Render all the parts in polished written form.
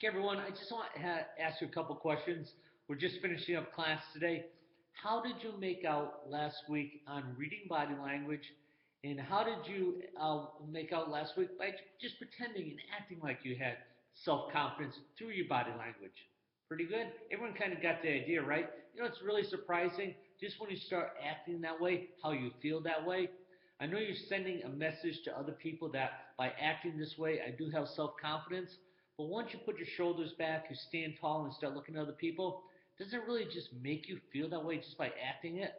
Okay, everyone, I just want to ask you a couple questions. We're just finishing up class today. How did you make out last week on reading body language? And how did you make out last week by just pretending and acting like you had self confidence through your body language? Pretty good. Everyone kind of got the idea, right? You know, it's really surprising just when you start acting that way, how you feel that way. I know you're sending a message to other people that by acting this way, I do have self confidence. But once you put your shoulders back, you stand tall and start looking at other people, doesn't it really just make you feel that way just by acting it?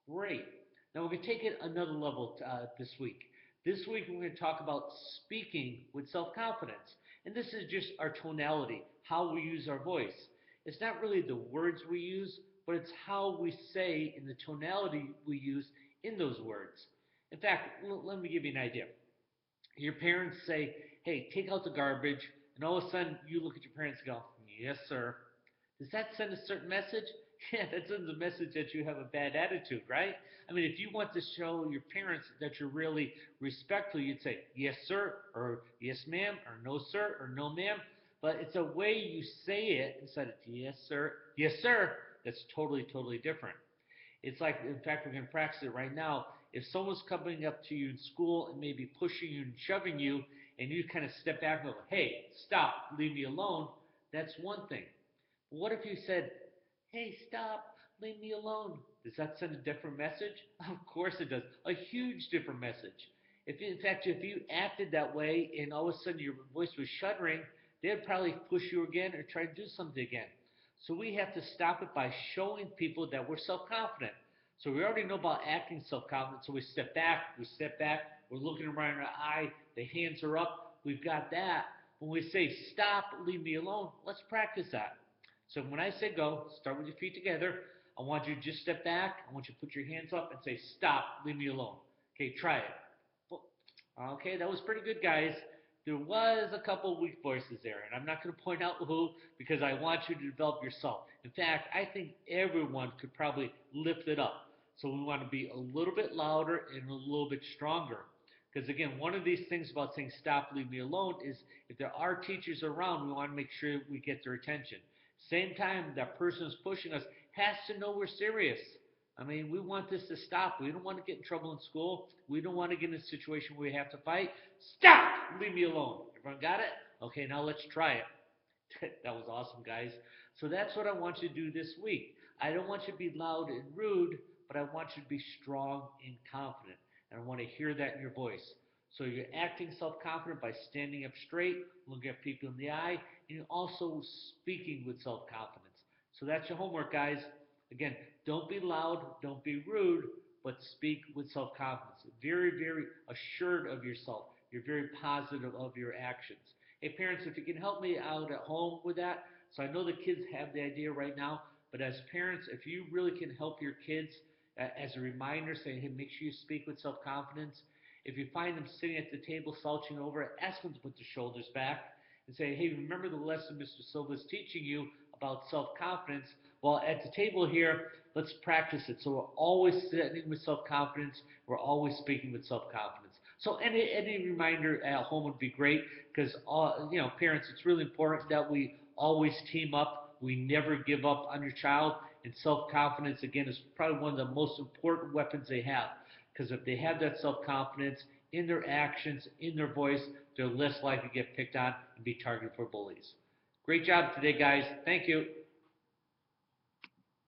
Great. Now we're going to take it another level this week. This week we're going to talk about speaking with self confidence. And this is just our tonality, how we use our voice. It's not really the words we use, but it's how we say and the tonality we use in those words. In fact, let me give you an idea. Your parents say, hey, take out the garbage, and all of a sudden you look at your parents and go, yes, sir. Does that send a certain message? Yeah, that sends a message that you have a bad attitude, right? I mean, if you want to show your parents that you're really respectful, you'd say, yes, sir, or yes, ma'am, or no, sir, or no, ma'am. But it's a way you say it instead of yes, sir. That's totally different. It's like, in fact, we're going to practice it right now. If someone's coming up to you in school and maybe pushing you and shoving you, and you kind of step back and go, hey, stop, leave me alone, that's one thing. But what if you said, hey, stop, leave me alone? Does that send a different message? Of course it does. A huge different message. If in fact, if you acted that way and all of a sudden your voice was shuddering, they'd probably push you again or try to do something again. So we have to stop it by showing people that we're self-confident. So we already know about acting self-confident. So we step back, we're looking around our eye, the hands are up, we've got that. When we say stop, leave me alone, let's practice that. So when I say go, start with your feet together. I want you to just step back. I want you to put your hands up and say stop, leave me alone. Okay, try it. Okay, that was pretty good, guys. There was a couple weak voices there, and I'm not going to point out who because I want you to develop yourself. In fact, I think everyone could probably lift it up. So we want to be a little bit louder and a little bit stronger. Because again, one of these things about saying stop, leave me alone is if there are teachers around, we want to make sure we get their attention. Same time, that person who's pushing us has to know we're serious. I mean, we want this to stop. We don't want to get in trouble in school. We don't want to get in a situation where we have to fight. Stop! Leave me alone. Everyone got it? Okay, now let's try it. That was awesome, guys. So that's what I want you to do this week. I don't want you to be loud and rude, but I want you to be strong and confident. And I want to hear that in your voice. So you're acting self-confident by standing up straight, looking at people in the eye, and you're also speaking with self-confidence. So that's your homework, guys. Again, don't be loud, don't be rude, but speak with self-confidence. Very assured of yourself. You're very positive of your actions. Hey, parents, if you can help me out at home with that. So I know the kids have the idea right now, but as parents, if you really can help your kids as a reminder, saying, hey, make sure you speak with self-confidence. If you find them sitting at the table slouching over, ask them to put their shoulders back and say, hey, remember the lesson Mr. Silva's teaching you about self-confidence? Well, at the table here, let's practice it. So we're always sitting with self-confidence. We're always speaking with self-confidence. So any reminder at home would be great because, parents, it's really important that we always team up. We never give up on your child. And self-confidence, again, is probably one of the most important weapons they have. Because if they have that self-confidence in their actions, in their voice, they're less likely to get picked on and be targeted for bullies. Great job today, guys. Thank you.